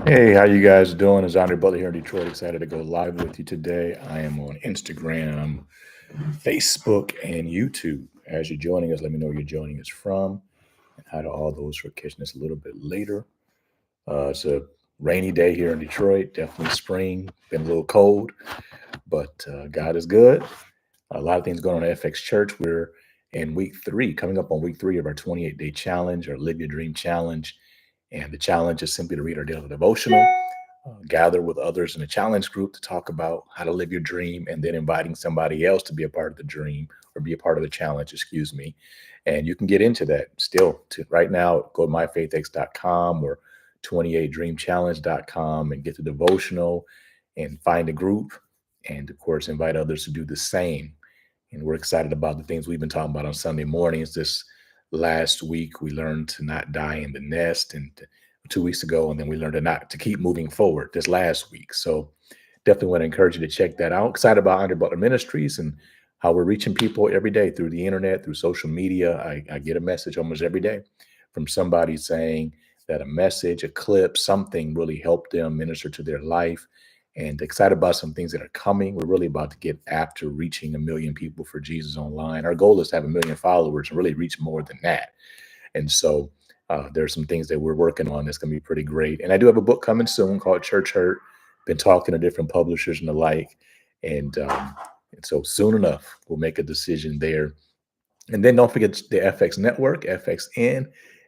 Hey, how you guys doing? It's Andre Butler here in Detroit. Excited to go live with you today. I am on Instagram, Facebook, and YouTube. As you're joining us, let me know where you're joining us from and how to all those for catching us a little bit later. It's a rainy day here in Detroit. Definitely spring. Been a little cold, but God is good. A lot of things going on at FX Church. We're in week three, coming up on week three of our 28-day challenge, or Live Your Dream Challenge. And the challenge is simply to read our daily devotional, gather with others in a challenge group to talk about how to live your dream, and then inviting somebody else to be a part of the dream or be a part of the challenge, excuse me. And you can get into that still. Right now, go to myfaithx.com or 28dreamchallenge.com and get the devotional and find a group. And of course, invite others to do the same. And we're excited about the things we've been talking about on Sunday mornings. This last week, we learned to not die in the nest, and 2 weeks ago, and then we learned to keep moving forward this last week. So definitely want to encourage you to check that out. Excited about Andre Butler Ministries and how we're reaching people every day through the internet, through social media. I get a message almost every day from somebody saying that a message, a clip, something really helped them minister to their life. And excited about some things that are coming. We're really about to get after reaching 1 million people for Jesus online. Our goal is to have 1 million followers and really reach more than that. And so there's some things that we're working on that's going to be pretty great. And I do have a book coming soon called Church Hurt. Been talking to different publishers and the like. And so soon enough, we'll make a decision there. And then don't forget the FX Network, FXN.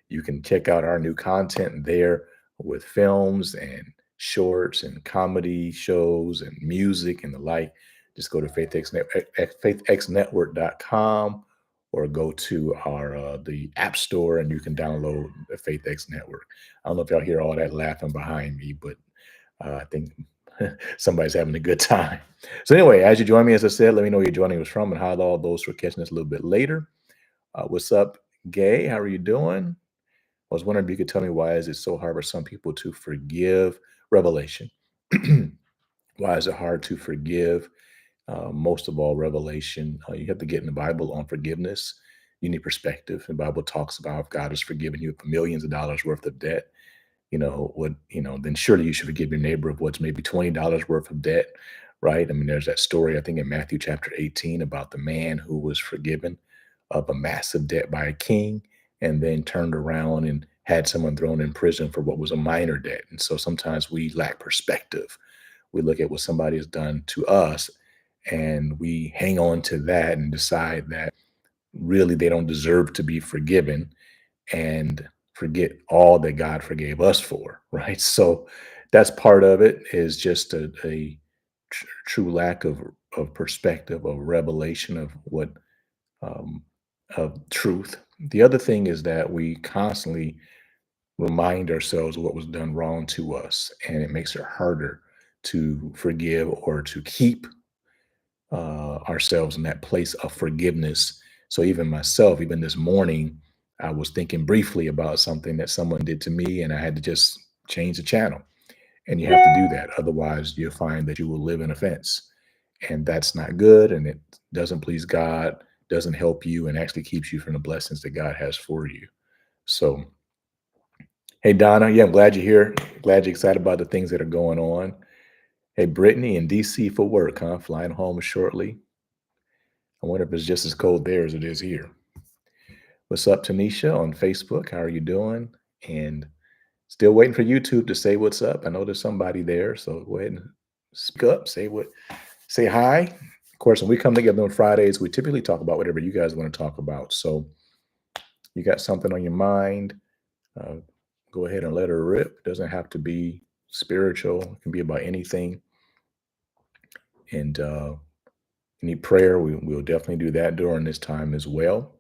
You can check out our new content there with films and shorts and comedy shows and music and the like. Just go to faithxnetwork.com or go to our the App Store and you can download the FaithX Network. I don't know if y'all hear all that laughing behind me, but I think somebody's having a good time. So anyway, as you join me, as I said, let me know where you're joining us from and how all those for catching us a little bit later. What's up, Gay? How are you doing? I was wondering if you could tell me, why is it so hard for some people to forgive? Revelation. Why is it hard to forgive? Most of all, revelation. You have to get in the Bible on forgiveness. You need perspective. The Bible talks about if God has forgiven you for millions of dollars worth of debt, then surely you should forgive your neighbor of what's maybe $20 worth of debt, right? I mean, there's that story, I think in Matthew chapter 18, about the man who was forgiven of a massive debt by a king and then turned around and had someone thrown in prison for what was a minor debt. And so sometimes we lack perspective. We look at what somebody has done to us and we hang on to that and decide that really they don't deserve to be forgiven, and forget all that God forgave us for, right? So that's part of it, is just a true lack of perspective, of revelation of what um, of truth. The other thing is that we constantly remind ourselves of what was done wrong to us, and it makes it harder to forgive or to keep ourselves in that place of forgiveness. So even myself, even this morning, I was thinking briefly about something that someone did to me, and I had to just change the channel. And you have to do that. Otherwise, you'll find that you will live in offense. And that's not good. And it doesn't please God, doesn't help you, and actually keeps you from the blessings that God has for you. So, hey, Donna, yeah, I'm glad you're here. Glad you're excited about the things that are going on. Hey, Brittany in DC for work, huh? Flying home shortly. I wonder if it's just as cold there as it is here. What's up, Tanisha on Facebook? How are you doing? And still waiting for YouTube to say what's up. I know there's somebody there, so go ahead and speak up, say hi. Of course, when we come together on Fridays, we typically talk about whatever you guys want to talk about. So you got something on your mind, uh, go ahead and let her rip. It doesn't have to be spiritual. It can be about anything. And need prayer, we'll definitely do that during this time as well.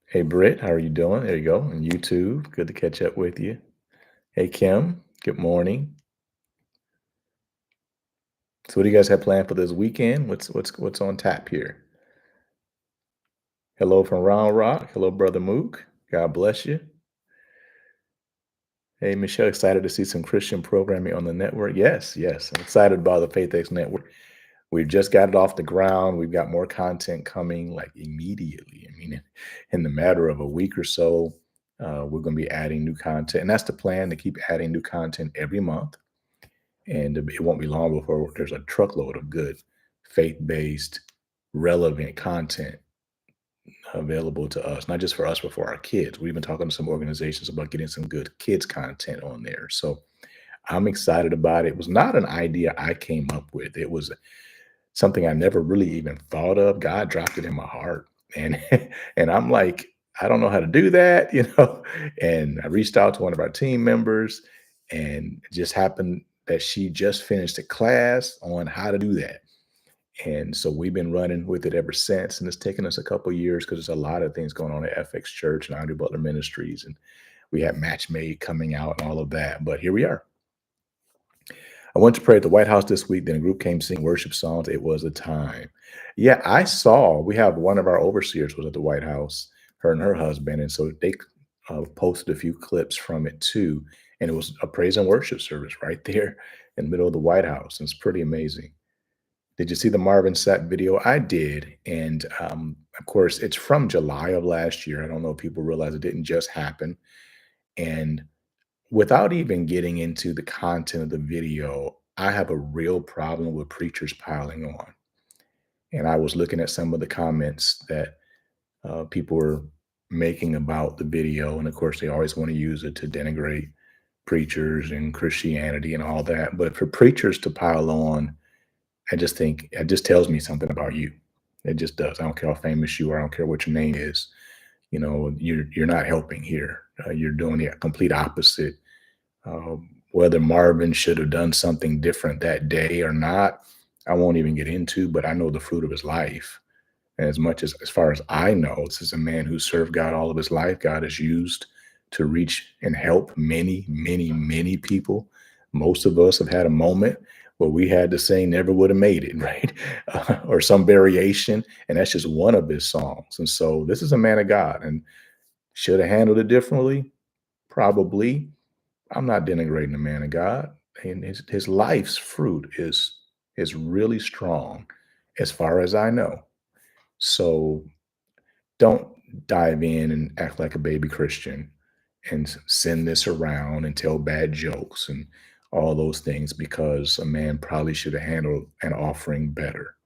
Hey, Britt, how are you doing? There you go. And you too. Good to catch up with you. Hey, Kim, good morning. So what do you guys have planned for this weekend? What's on tap here? Hello from Round Rock. Hello, Brother Mook. God bless you. Hey, Michelle, excited to see some Christian programming on the network. Yes, yes. I'm excited about the FaithX Network. We've just got it off the ground. We've got more content coming like immediately. I mean, in the matter of a week or so, We're going to be adding new content, and that's the plan, to keep adding new content every month. And it won't be long before there's a truckload of good faith-based, relevant content available to us, not just for us, but for our kids. We've been talking to some organizations about getting some good kids content on there. So I'm excited about it. It was not an idea I came up with. It was something I never really even thought of. God dropped it in my heart. And and I'm like, I don't know how to do that, And I reached out to one of our team members, and it just happened that she just finished a class on how to do that. And so we've been running with it ever since. And it's taken us a couple years because there's a lot of things going on at FX Church and Andre Butler Ministries. And we had Match Made coming out and all of that. But here we are. I went to pray at the White House this week. Then a group came sing worship songs. It was a time. Yeah, I saw, we have one of our overseers was at the White House, her and her husband. And so they posted a few clips from it too. And it was a praise and worship service right there in the middle of the White House. And it's pretty amazing. Did you see the Marvin Sapp video? I did. And of course, it's from July of last year. I don't know if people realize it didn't just happen. And without even getting into the content of the video, I have a real problem with preachers piling on. And I was looking at some of the comments that people were making about the video. And of course, they always want to use it to denigrate preachers and Christianity and all that. But for preachers to pile on, I just think it just tells me something about you. It just does. I don't care how famous you are. I don't care what your name is. You're not helping here. You're doing the complete opposite. Whether Marvin should have done something different that day or not, I won't even get into. But I know the fruit of his life. And as far as I know, this is a man who served God all of his life. God has used to reach and help many, many, many people. Most of us have had a moment where we had to sing "Never Would Have Made It," right? Or some variation. And that's just one of his songs. And so this is a man of God, and should have handled it differently. Probably. I'm not denigrating the man of God. And his life's fruit is really strong as far as I know. So don't dive in and act like a baby Christian and send this around and tell bad jokes and all those things, because a man probably should have handled an offering better.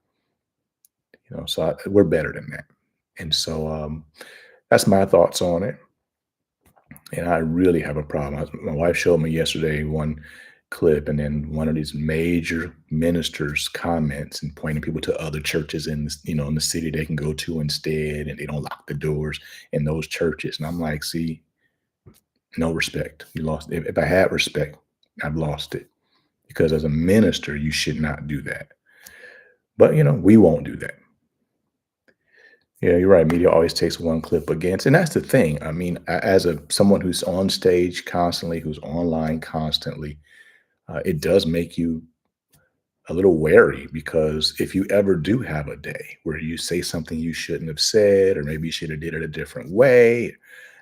We're better than that. And so that's my thoughts on it. And I really have a problem. My wife showed me yesterday one clip, and then one of these major ministers comments and pointing people to other churches in the city they can go to instead, and they don't lock the doors in those churches. And I'm like, see, no respect. You lost. If I had respect, I've lost it, because as a minister, you should not do that. But we won't do that. Yeah, you're right. Media always takes one clip against, and that's the thing. I mean, as someone who's on stage constantly, who's online constantly, it does make you a little wary, because if you ever do have a day where you say something you shouldn't have said, or maybe you should have did it a different way,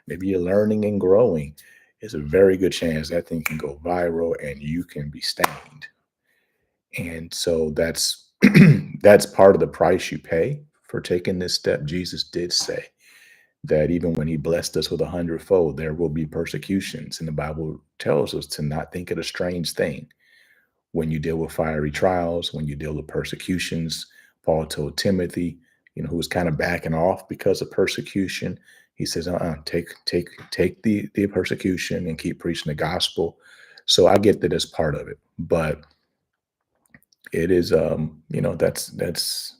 maybe you're learning and growing, it's a very good chance that thing can go viral and you can be stained. And so that's that's part of the price you pay for taking this step. Jesus did say that even when he blessed us with 100-fold, there will be persecutions. And the Bible tells us to not think it a strange thing when you deal with fiery trials, when you deal with persecutions. Paul told Timothy, who was kind of backing off because of persecution. He says, take the persecution and keep preaching the gospel. So I get that as part of it, but it is, that's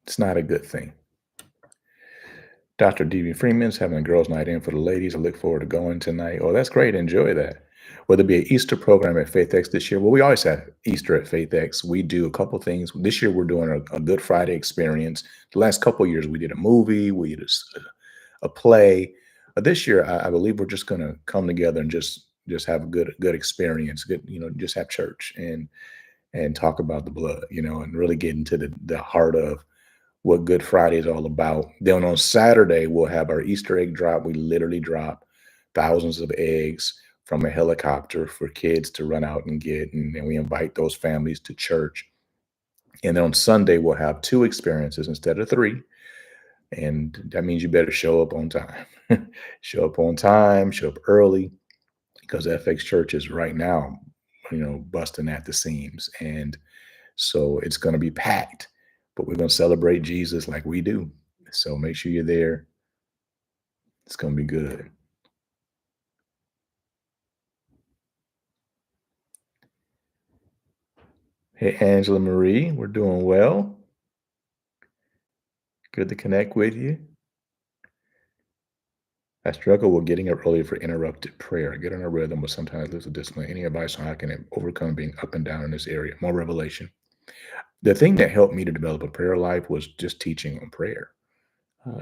it's not a good thing. Dr. D.B. Freeman's having a girls' night in for the ladies. I look forward to going tonight. Oh, that's great. Enjoy that. Will there be an Easter program at FaithX this year? Well, we always have Easter at FaithX. We do a couple things. This year, we're doing a Good Friday experience. The last couple of years, we did a movie, we did a play. This year, I believe we're just going to come together and just have a good experience. Just have church and talk about the blood, and really get into the heart of what Good Friday is all about. Then on Saturday, we'll have our Easter egg drop. We literally drop thousands of eggs from a helicopter for kids to run out and get. And then we invite those families to church. And then on Sunday, we'll have 2 experiences instead of 3. And that means you better show up on time. Show up on time, show up early, because FX Church is right now, busting at the seams. And so it's going to be packed, but we're going to celebrate Jesus like we do. So make sure you're there. It's going to be good. Hey, Angela Marie, we're doing well. Good to connect with you. I struggle with getting up early for interrupted prayer. I get in a rhythm, but sometimes lose a discipline. Any advice on how I can overcome being up and down in this area? More revelation. The thing that helped me to develop a prayer life was just teaching on prayer,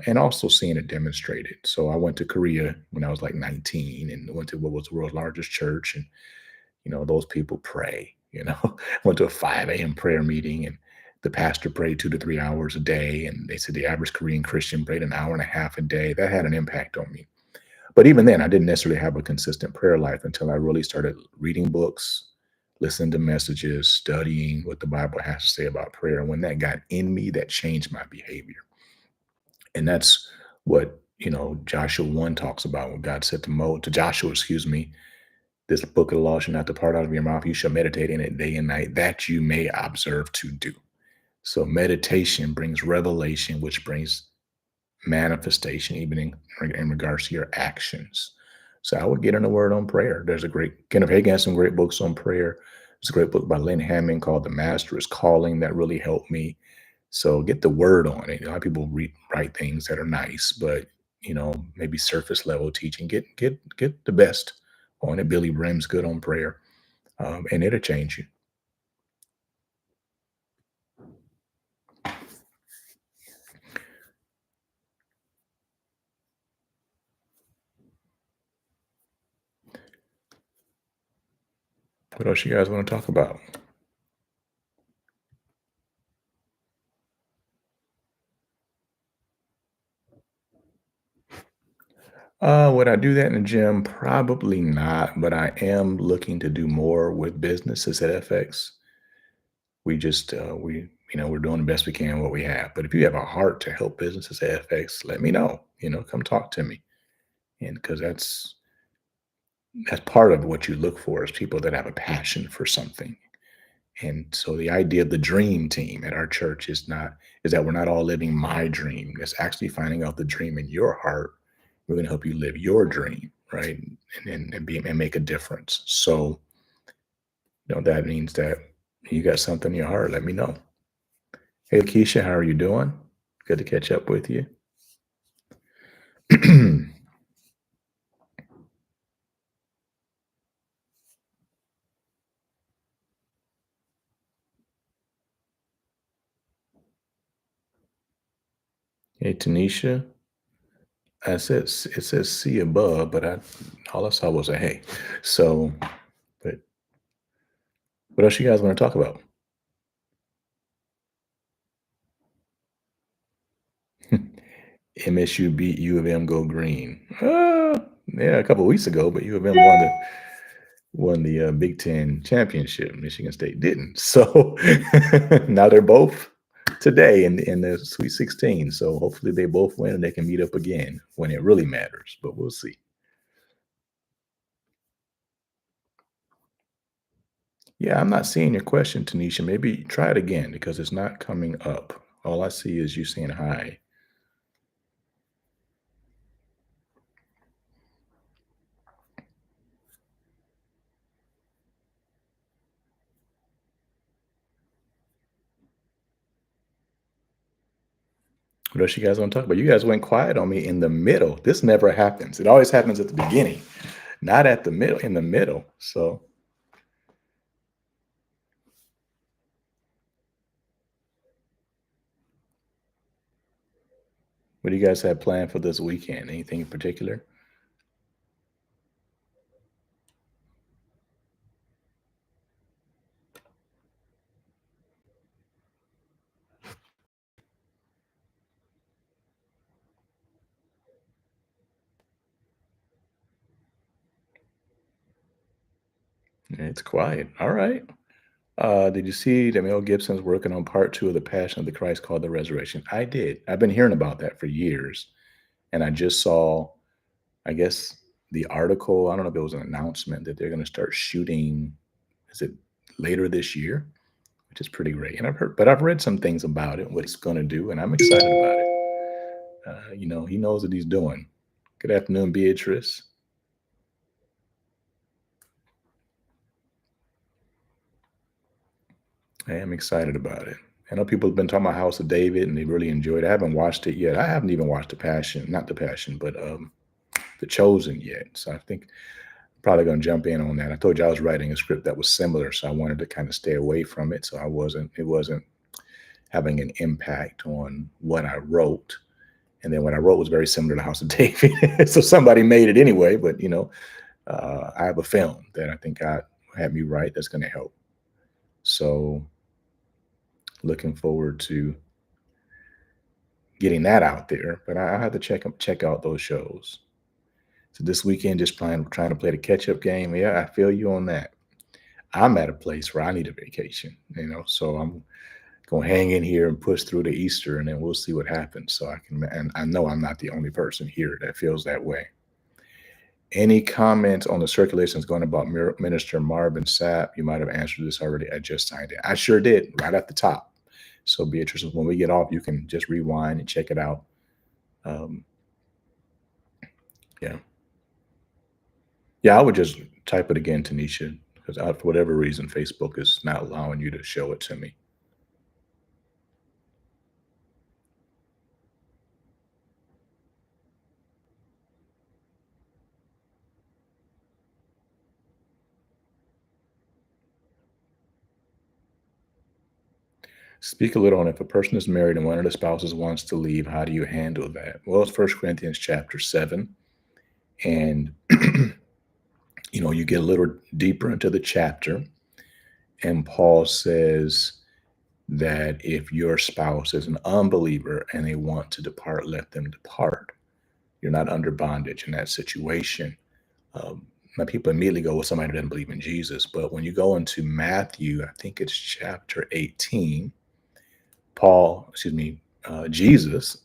and also seeing it demonstrated. So I went to Korea when I was like 19 and went to what was the world's largest church. And, those people pray, went to a 5 a.m. prayer meeting, and the pastor prayed 2 to 3 hours a day. And they said the average Korean Christian prayed an hour and a half a day. That had an impact on me. But even then, I didn't necessarily have a consistent prayer life until I really started reading books, listening to messages, studying what the Bible has to say about prayer. And when that got in me, that changed my behavior. And that's what, Joshua 1 talks about when God said to Joshua, excuse me, this book of the law shall not depart out of your mouth. You shall meditate in it day and night, that you may observe to do. So meditation brings revelation, which brings manifestation, even in regards to your actions. So I would get in the word on prayer. There's a great Kenneth Hagin has some great books on prayer. There's a great book by Lynn Hammond called The Master is Calling that really helped me. So get the word on it. A lot of people write things that are nice, but maybe surface level teaching. Get the best on it. Billy Brim's good on prayer, and it'll change you. What else you guys want to talk about? Would I do that in the gym? Probably not, but I am looking to do more with businesses at FX. We just we're doing the best we can what we have. But if you have a heart to help businesses at FX, let me know. Come talk to me. And because that's part of what you look for is people that have a passion for something. And so the idea of the dream team at our church is that we're not all living my dream. It's actually finding out the dream in your heart. We're going to help you live your dream, right? And make a difference. So, that means that you got something in your heart. Let me know. Hey, Keisha, how are you doing? Good to catch up with you. Hey, Tanisha. It says see above, but all I saw was a hey. So, but what else you guys want to talk about? MSU beat U of M, go green. Yeah, a couple of weeks ago, but U of M won the Big Ten championship. Michigan State didn't. So now they're both today in the Sweet 16. So hopefully they both win and they can meet up again when it really matters. But we'll see. Yeah, I'm not seeing your question, Tanisha. Maybe try it again because it's not coming up. All I see is you saying hi. What else you guys want to talk about? You guys went quiet on me in the middle. This never happens. It always happens at the beginning, not at the middle, in the middle. So, what do you guys have planned for this weekend? Anything in particular? It's quiet. All right. Did you see that Mel Gibson's working on part two of The Passion of the Christ called The Resurrection? I did. I've been hearing about that for years. And I just saw, I guess, the article. I don't know if it was an announcement that they're going to start shooting, is it later this year? Which is pretty great. And I've read some things about it, what he's going to do, and I'm excited about it. He knows what he's doing. Good afternoon, Beatrice. I am excited about it. I know people have been talking about House of David and they really enjoyed it. I haven't watched it yet. I haven't even watched The Passion, not The Passion, but The Chosen yet. So I think I'm probably going to jump in on that. I told you I was writing a script that was similar, so I wanted to kind of stay away from it. So it wasn't having an impact on what I wrote. And then what I wrote was very similar to House of David. So somebody made it anyway, but I have a film that I think God had me write that's going to help. So looking forward to getting that out there, but I have to check out those shows. So this weekend, just trying to play the catch up game. Yeah, I feel you on that. I'm at a place where I need a vacation, so I'm gonna hang in here and push through to Easter, and then we'll see what happens. So and I know I'm not the only person here that feels that way. Any comments on the circulations going about Minister Marvin Sapp? You might have answered this already. I just signed it. I sure did, right at the top. So Beatrice, when we get off, you can just rewind and check it out. Yeah. Yeah, I would just type it again, Tanisha, because for whatever reason, Facebook is not allowing you to show it to me. Speak a little on if a person is married and one of the spouses wants to leave, how do you handle that? Well, it's 1 Corinthians chapter 7. And, you get a little deeper into the chapter. And Paul says that if your spouse is an unbeliever and they want to depart, let them depart. You're not under bondage in that situation. Now, people immediately go, well, somebody doesn't believe in Jesus. But when you go into Matthew, I think it's chapter 18, Jesus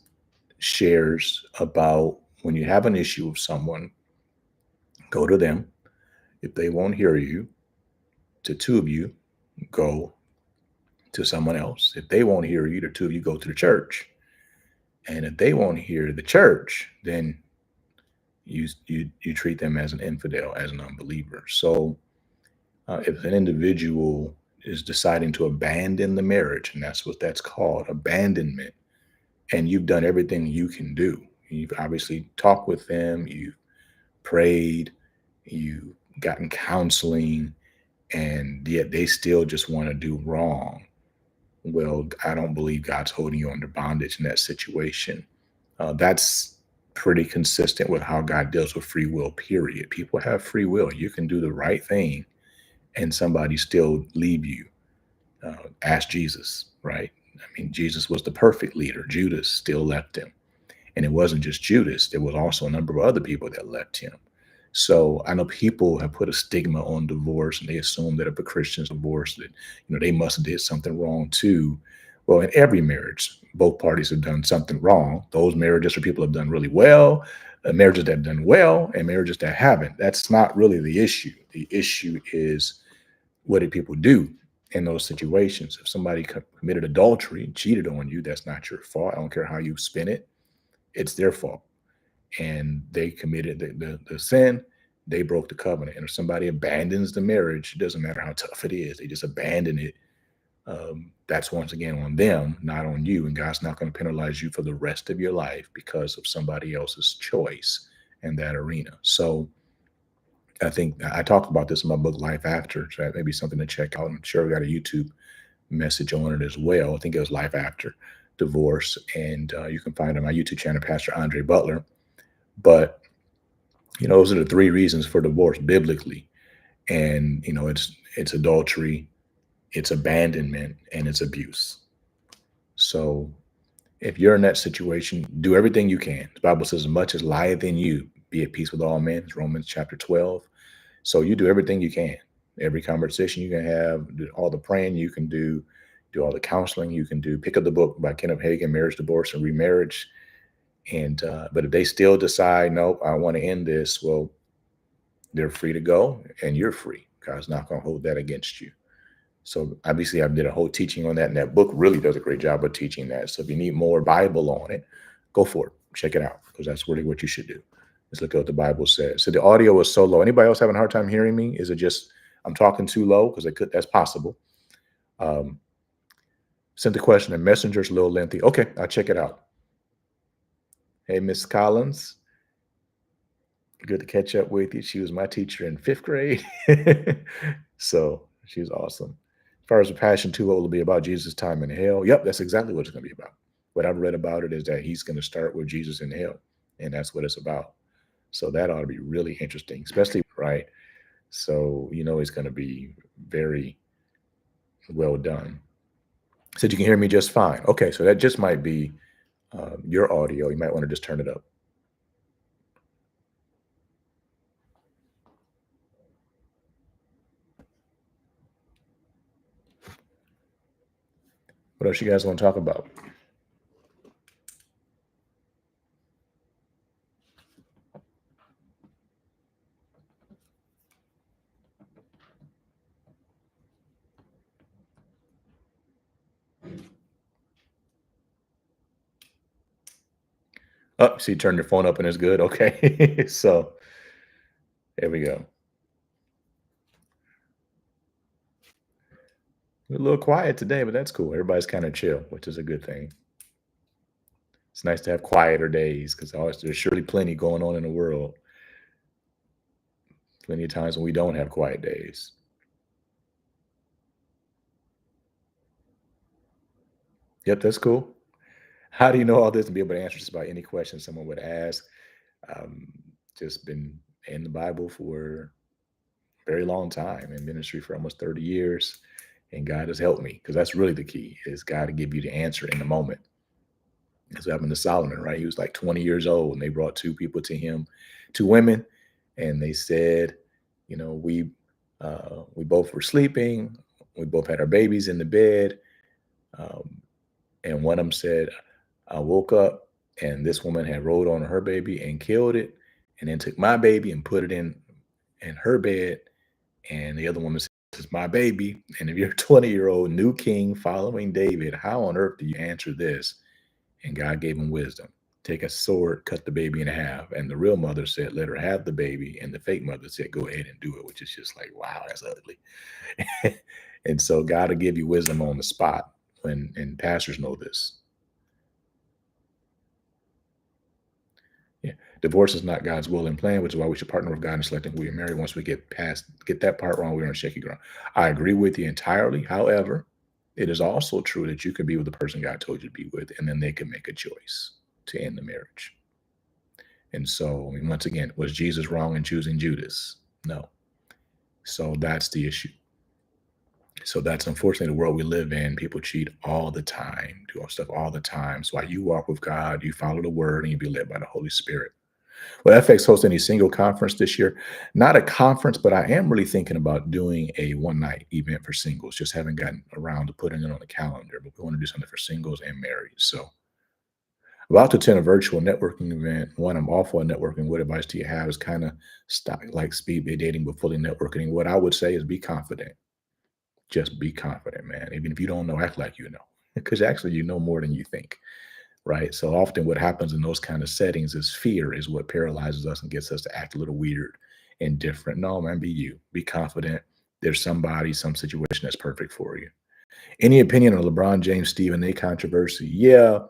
shares about when you have an issue with someone, go to them. If they won't hear you, to two of you, go to someone else. If they won't hear you, the two of you go to the church. And if they won't hear the church, then you treat them as an infidel, as an unbeliever. So if an individual is deciding to abandon the marriage, and that's what that's called, abandonment, and you've done everything you can do. You've obviously talked with them, you've prayed, you've gotten counseling, and yet they still just want to do wrong. Well, I don't believe God's holding you under bondage in that situation. That's pretty consistent with how God deals with free will, period. People have free will. You can do the right thing and somebody still leave you. Ask Jesus, right? I mean, Jesus was the perfect leader. Judas still left him. And it wasn't just Judas, there was also a number of other people that left him. So I know people have put a stigma on divorce and they assume that if a Christian's divorced, that they must have did something wrong too. Well, in every marriage, both parties have done something wrong. Those marriages where people have done really well, marriages that have done well, and marriages that haven't. That's not really the issue. The issue is, what did people do in those situations? If somebody committed adultery and cheated on you, that's not your fault. I don't care how you spin it. It's their fault. And they committed the sin, they broke the covenant. And if somebody abandons the marriage, it doesn't matter how tough it is, they just abandon it. That's once again on them, not on you. And God's not going to penalize you for the rest of your life because of somebody else's choice in that arena. So I think I talk about this in my book, Life After. So that may be something to check out. I'm sure we got a YouTube message on it as well. I think it was Life After Divorce. And you can find it on my YouTube channel, Pastor Andre Butler. But those are the three reasons for divorce biblically. And it's adultery, it's abandonment, and it's abuse. So if you're in that situation, do everything you can. The Bible says, as much as lieth in you, be at peace with all men. It's Romans chapter 12. So you do everything you can. Every conversation you can have, do all the praying you can do all the counseling you can do. Pick up the book by Kenneth Hagin, Marriage, Divorce, and Remarriage. And but if they still decide, nope, I want to end this, well, they're free to go, and you're free. God's not going to hold that against you. So obviously, I did a whole teaching on that, and that book really does a great job of teaching that. So if you need more Bible on it, go for it. Check it out, because that's really what you should do. Let's look at what the Bible says. So the audio is so low. Anybody else having a hard time hearing me? Is it just I'm talking too low? Because it could. That's possible. Um, Sent the question, and Messenger's a little lengthy. Okay, I'll check it out. Hey, Miss Collins, good to catch up with you. She was my teacher in fifth grade, so she's awesome. As far as the Passion 2, what will be about Jesus' time in hell? Yep, that's exactly what it's going to be about. What I've read about it is that he's going to start with Jesus in hell, and that's what it's about. So that ought to be really interesting, especially right. So it's going to be very well done. Said you can hear me just fine. Okay, so that just might be your audio. You might want to just turn it up. What else you guys want to talk about? Oh, so you turn your phone up and it's good. Okay, so there we go. A little quiet today, but that's cool. Everybody's kind of chill, which is a good thing. It's nice to have quieter days because there's surely plenty going on in the world. Plenty of times when we don't have quiet days. Yep, that's cool. How do you know all this and be able to answer just about any question someone would ask? Um, just been in the Bible for a very long time, in ministry for almost 30 years, and God has helped me because that's really the key is God to give you the answer in the moment. That's what happened to Solomon, right? He was like 20 years old, and they brought two people to him, two women, and they said, we both were sleeping, we both had our babies in the bed, um, and one of them said, I woke up and this woman had rolled on her baby and killed it, and then took my baby and put it in her bed, and the other woman said, "This is my baby." And if you're a 20-year-old new king following David, how on earth do you answer this? And God gave him wisdom. Take a sword, cut the baby in half. And the real mother said, let her have the baby. And the fake mother said, go ahead and do it, which is just like, wow, that's ugly. And so God will give you wisdom on the spot and pastors know this. Yeah. Divorce is not God's will and plan, which is why we should partner with God in selecting who we marry. Once we get that part wrong, we're on shaky ground. I agree with you entirely. However, it is also true that you could be with the person God told you to be with, and then they can make a choice to end the marriage. And so, I mean, once again, was Jesus wrong in choosing Judas? No. So that's the issue. So that's unfortunately the world we live in. People cheat all the time, do all stuff all the time. So while you walk with God, you follow the word, and you be led by the Holy Spirit. Well, FX hosting any single conference this year. Not a conference, but I am really thinking about doing a one-night event for singles. Just haven't gotten around to putting it on the calendar, but we want to do something for singles and married. So about to attend a virtual networking event. One, I'm awful at networking. What advice do you have? Is kind of stop like speed dating, but fully networking. What I would say is be confident. Just be confident, man. Even if you don't know, act like you know, because actually you know more than you think. Right. So often what happens in those kind of settings is fear is what paralyzes us and gets us to act a little weird and different. No, man, be you. Be confident. There's somebody, some situation that's perfect for you. Any opinion on LeBron James, Stephen A controversy? Yeah,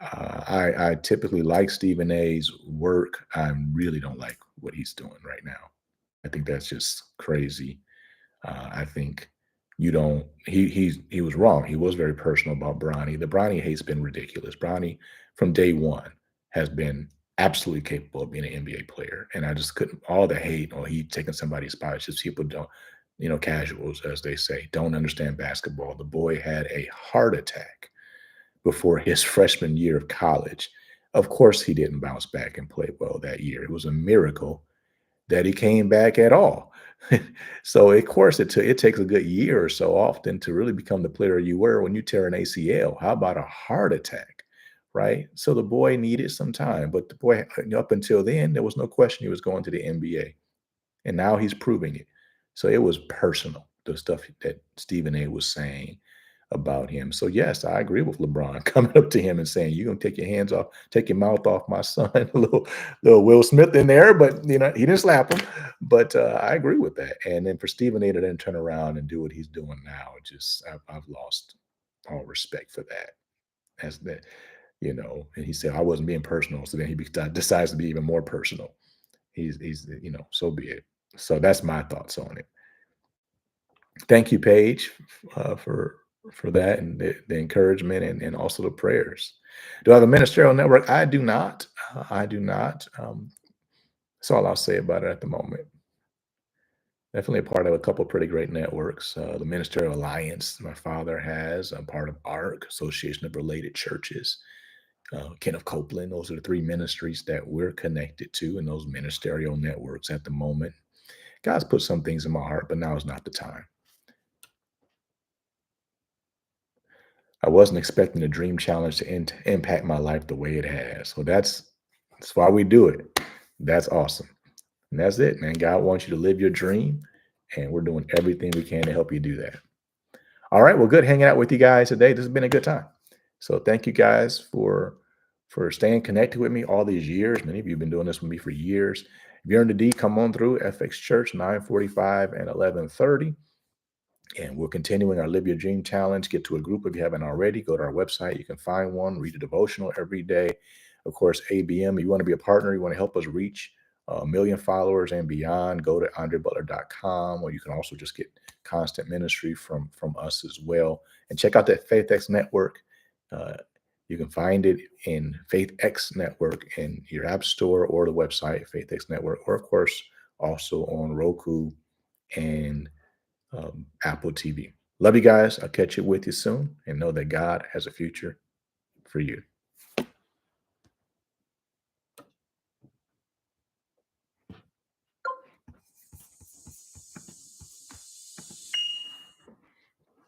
I typically like Stephen A's work. I really don't like what he's doing right now. I think that's just crazy. I think you don't. He was wrong. He was very personal about Bronny. The Bronny hate's been ridiculous. Bronny from day one has been absolutely capable of being an NBA player, and I just couldn't. All the hate or he taking somebody's spot. It's just people don't, casuals as they say, don't understand basketball. The boy had a heart attack before his freshman year of college. Of course, he didn't bounce back and play well that year. It was a miracle that he came back at all. So of course it takes a good year or so often to really become the player you were when you tear an ACL. How about a heart attack? Right. So the boy needed some time, but the boy up until then, there was no question he was going to the NBA. And now he's proving it. So it was personal, the stuff that Stephen A was saying about him. So yes, I agree with LeBron coming up to him and saying, "You're gonna take your hands off, take your mouth off my son." A little Will Smith in there, but he didn't slap him. But I agree with that. And then for Stephen A to then turn around and do what he's doing now, I've lost all respect for that. As that, and he said I wasn't being personal. So then decides to be even more personal. He's so be it. So that's my thoughts on it. Thank you, Paige, for that and the encouragement and also the prayers. Do I have a ministerial network? I do not. I do not. That's all I'll say about it at the moment. Definitely a part of a couple pretty great networks. The Ministerial Alliance my father has. I'm part of ARC, Association of Related Churches. Kenneth Copeland. Those are the three ministries that we're connected to in those ministerial networks at the moment. God's put some things in my heart, but now is not the time. I wasn't expecting the Dream Challenge to impact my life the way it has. So that's why we do it. That's awesome. And that's it, man. God wants you to live your dream, and we're doing everything we can to help you do that. All right. Well, good hanging out with you guys today. This has been a good time. So thank you guys for staying connected with me all these years. Many of you have been doing this with me for years. If you're in the D, come on through FX Church 9:45 and 11:30. And we're continuing our Live Your Dream Challenge. Get to a group if you haven't already. Go to our website. You can find one, read a devotional every day. Of course, ABM, if you want to be a partner, you want to help us reach a million followers and beyond, go to AndreButler.com, or you can also just get constant ministry from us as well. And check out that FaithX Network. You can find it in FaithX Network in your app store or the website, FaithX Network, or of course, also on Roku and Apple TV. Love you guys. I'll catch you with you soon and know that God has a future for you.